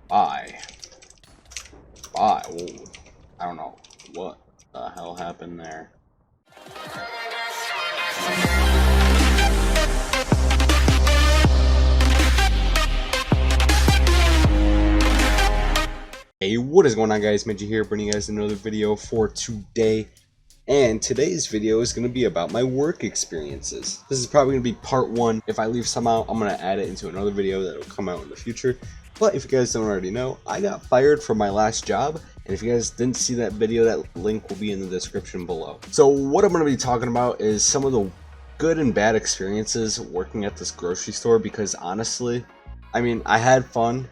Bye. Bye. Whoa. I don't know what the hell happened there. Hey, what is going on, guys? Midget here, bringing you guys another video for today. And today's video is going to be about my work experiences. This is probably going to be part one. If I leave some out, I'm going to add it into another video that will come out in the future. But if you guys don't already know, I got fired from my last job. And if you guys didn't see that video, that link will be in the description below. So what I'm going to be talking about is some of the good and bad experiences working at this grocery store. Because honestly, I mean, I had fun,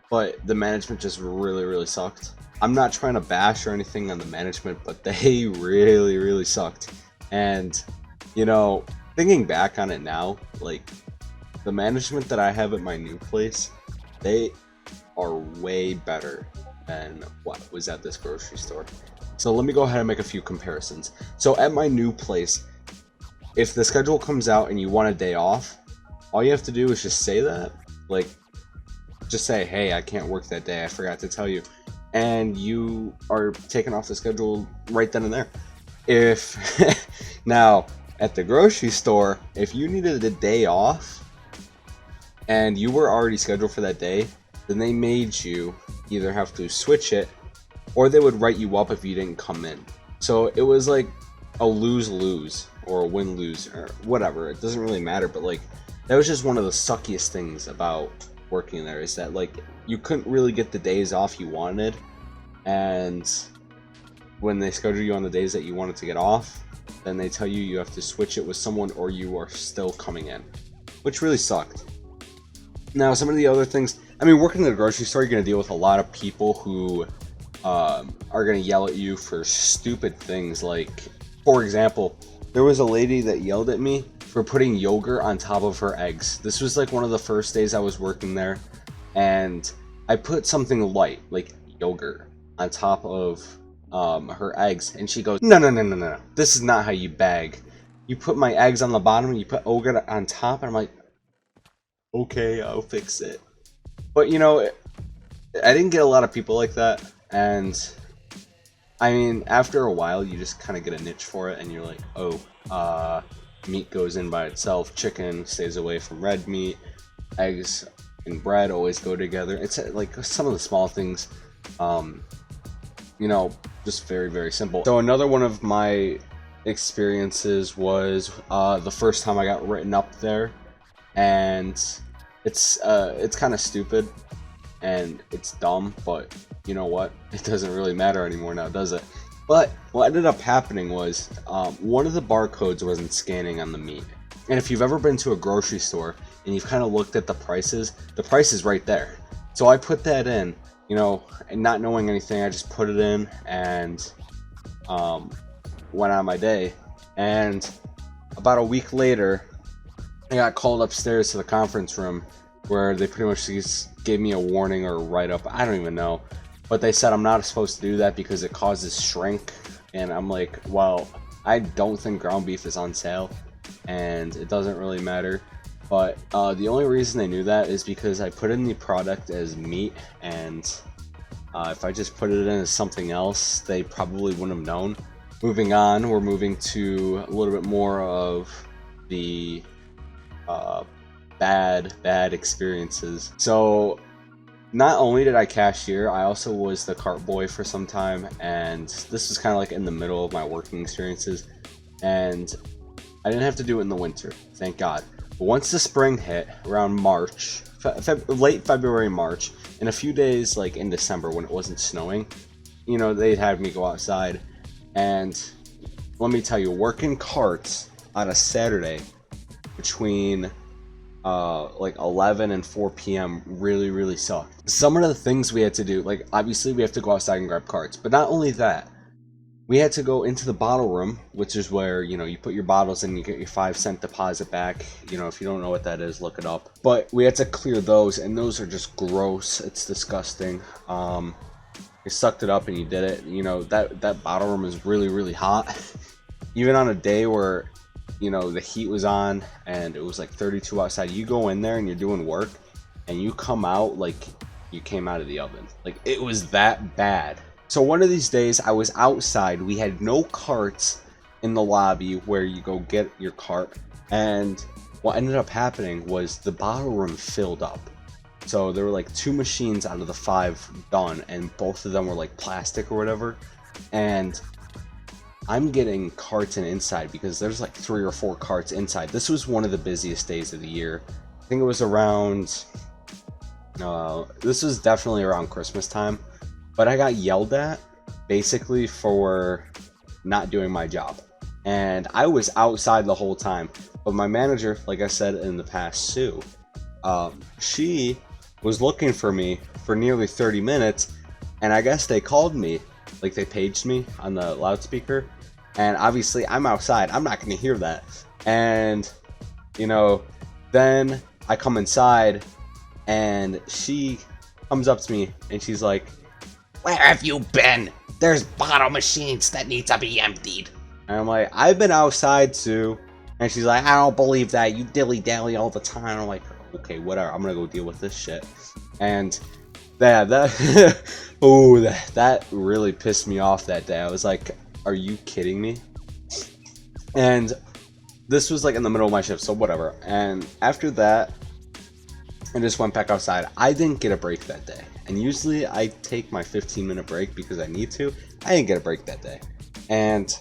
but the management just really sucked. I'm not trying to bash or anything on the management, but they really sucked. And, you know, thinking back on it now, like, the management that I have at my new place, they are way better than what was at this grocery store. So let me go ahead and make a few comparisons. So at my new place, if the schedule comes out and you want a day off, all you have to do is just say that. Like, just say, hey, I can't work that day, I forgot to tell you. And you are taken off the schedule right then and there. If now at the grocery store, if you needed a day off and you were already scheduled for that day, then they made you either have to switch it or they would write you up if you didn't come in. So it was like a lose-lose or a win-lose or whatever. It doesn't really matter, but like that was just one of the suckiest things about working there, is that like you couldn't really get the days off you wanted, and when they schedule you on the days that you wanted to get off, then they tell you you have to switch it with someone or you are still coming in, which really sucked. Now some of the other things, I mean, working in the grocery store, you're going to deal with a lot of people who are going to yell at you for stupid things. Like, for example, there was a lady that yelled at me for putting yogurt on top of her eggs. This was like one of the first days I was working there, and I put something light, like yogurt, on top of her eggs, and she goes, no, this is not how you bag. You put my eggs on the bottom and you put yogurt on top. And I'm like, okay, I'll fix it. But you know, I didn't get a lot of people like that, and I mean, after a while you just kind of get a niche for it, and you're like, oh, meat goes in by itself, chicken stays away from red meat, eggs and bread always go together. It's like some of the small things, you know, just very simple. So another one of my experiences was the first time I got written up there, and it's kind of stupid and it's dumb, but you know what, it doesn't really matter anymore now, does it? But what ended up happening was one of the barcodes wasn't scanning on the meat. And if you've ever been to a grocery store and you've kind of looked at the price is right there. So I put that in, you know, and not knowing anything, I just put it in and went on my day. And about a week later, I got called upstairs to the conference room where they pretty much just gave me a warning or a write-up. I don't even know. But they said I'm not supposed to do that because it causes shrink. And I'm like, well, I don't think ground beef is on sale, and it doesn't really matter. But the only reason they knew that is because I put in the product as meat, and if I just put it in as something else, they probably wouldn't have known. Moving on, we're moving to a little bit more of the bad experiences. So not only did I cashier, I also was the cart boy for some time, and this was kind of like in the middle of my working experiences, and I didn't have to do it in the winter, thank God. But once the spring hit, around March, late February, March, and a few days like in December when it wasn't snowing, you know, they'd have me go outside, and let me tell you, working carts on a Saturday between like 11 and 4 p.m. really sucked. Some of the things we had to do, like obviously we have to go outside and grab carts, but not only that, we had to go into the bottle room, which is where, you know, you put your bottles in, you get your 5-cent deposit back. You know, if you don't know what that is, look it up. But we had to clear those, and those are just gross. It's disgusting. You sucked it up and you did it. You know, that bottle room is really hot. Even on a day where, you know, the heat was on and it was like 32 outside, you go in there and you're doing work and you come out like you came out of the oven. Like, it was that bad. So one of these days I was outside, we had no carts in the lobby where you go get your cart, and what ended up happening was the bottle room filled up. So there were like 2 machines out of the 5 done, and both of them were like plastic or whatever, and I'm getting carts in inside because there's like 3 or 4 carts inside. This was one of the busiest days of the year. I think it was around this was definitely around Christmas time, but I got yelled at basically for not doing my job, and I was outside the whole time. But my manager, like I said in the past, Sue, she was looking for me for nearly 30 minutes, and I guess they called me, like they paged me on the loudspeaker, and obviously I'm outside, I'm not gonna hear that. And you know, then I come inside and she comes up to me and she's like, "Where have you been? There's bottle machines that need to be emptied." And I'm like, "I've been outside, Sue." And she's like, "I don't believe that, you dilly-dally all the time." I'm like, okay, whatever, I'm gonna go deal with this shit. And that oh, that really pissed me off that day. I was like, are you kidding me? And this was like in the middle of my shift, so whatever. And after that, I just went back outside. I didn't get a break that day, and usually I take my 15-minute break because I need to. I didn't get a break that day, and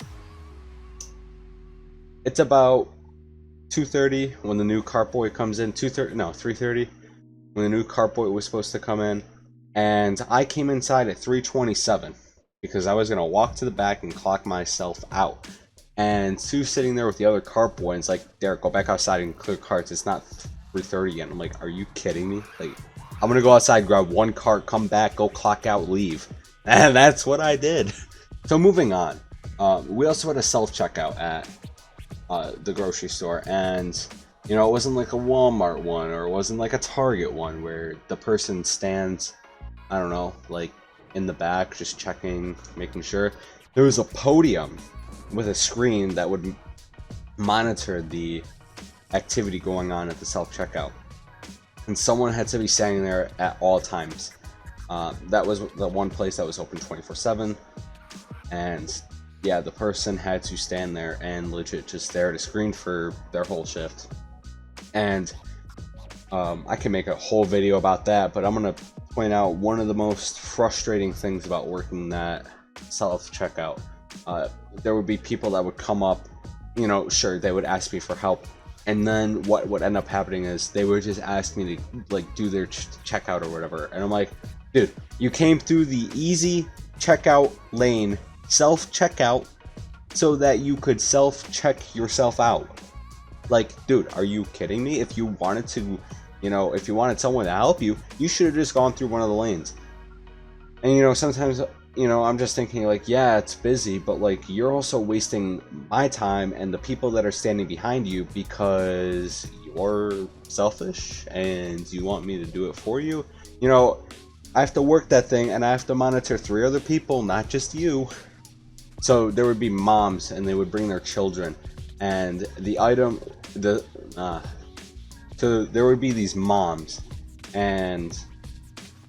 it's about 2:30 when the new cart boy comes in. 3:30 when the new cart boy was supposed to come in, and I came inside at 3:27 because I was gonna walk to the back and clock myself out. And Sue's sitting there with the other cart boy, and it's like, "Derek, go back outside and clear carts. It's not 3:30 yet." I'm like, "Are you kidding me? Like, I'm gonna go outside, grab 1 cart, come back, go clock out, leave." And that's what I did. So moving on, we also had a self-checkout at the grocery store, and you know, it wasn't like a Walmart one, or it wasn't like a Target one where the person stands, I don't know, like in the back just checking, making sure. There was a podium with a screen that would monitor the activity going on at the self-checkout, and someone had to be standing there at all times. That was the one place that was open 24/7, and yeah, the person had to stand there and legit just stare at a screen for their whole shift. And I can make a whole video about that, but I'm gonna point out one of the most frustrating things about working that self-checkout. There would be people that would come up, you know, sure, they would ask me for help, and then what would end up happening is they would just ask me to like do their checkout or whatever, and I'm like, dude, you came through the easy checkout lane, self-checkout, so that you could self-check yourself out. Like, dude, are you kidding me? If you wanted to, you know, if you wanted someone to help you, you should have just gone through one of the lanes. And you know, sometimes, you know, I'm just thinking like, yeah, it's busy, but like, you're also wasting my time and the people that are standing behind you because you're selfish and you want me to do it for you. You know, I have to work that thing, and I have to monitor 3 other people, not just you. So there would be moms, and they would bring their children, and so there would be these moms, and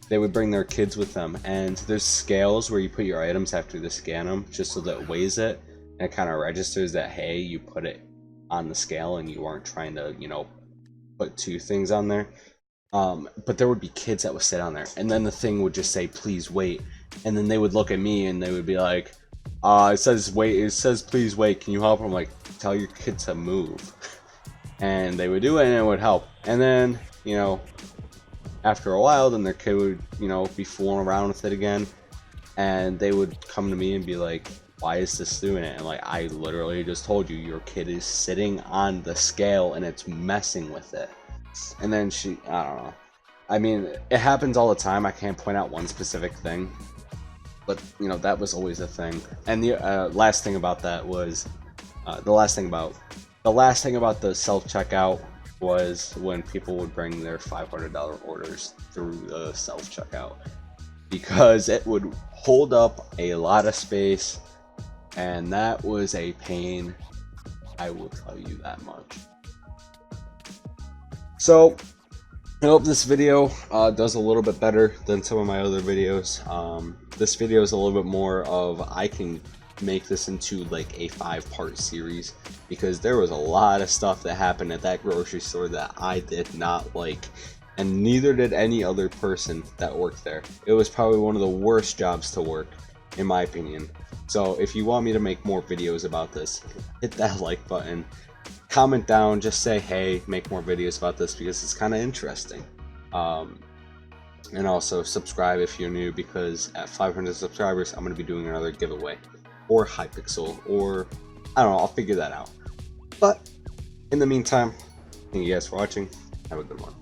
they would bring their kids with them, and there's scales where you put your items after they scan them, just so that it weighs it, and it kind of registers that, hey, you put it on the scale and you aren't trying to, you know, put 2 things on there. But there would be kids that would sit on there, and then the thing would just say, "Please wait," and then they would look at me and they would be like, it says wait, it says please wait, can you help? I'm like, tell your kid to move. And they would do it, and it would help. And then, you know, after a while, then their kid would, you know, be fooling around with it again, and they would come to me and be like, "Why is this doing it?" And like, I literally just told you, your kid is sitting on the scale and it's messing with it. And then I don't know. I mean, it happens all the time. I can't point out one specific thing, but you know, that was always a thing. And the last thing about that was, the last thing about the self-checkout was when people would bring their $500 orders through the self-checkout, because it would hold up a lot of space, and that was a pain, I will tell you that much. So I hope this video does a little bit better than some of my other videos. This video is a little bit more of, I can make this into like a 5-part series, because there was a lot of stuff that happened at that grocery store that I did not like, and neither did any other person that worked there. It was probably one of the worst jobs to work, in my opinion. So if you want me to make more videos about this, hit that like button. Comment down, just say hey, make more videos about this, because it's kind of interesting. And also subscribe if you're new, because at 500 subscribers I'm going to be doing another giveaway, or Hypixel, or I don't know, I'll figure that out. But in the meantime, thank you guys for watching. Have a good one.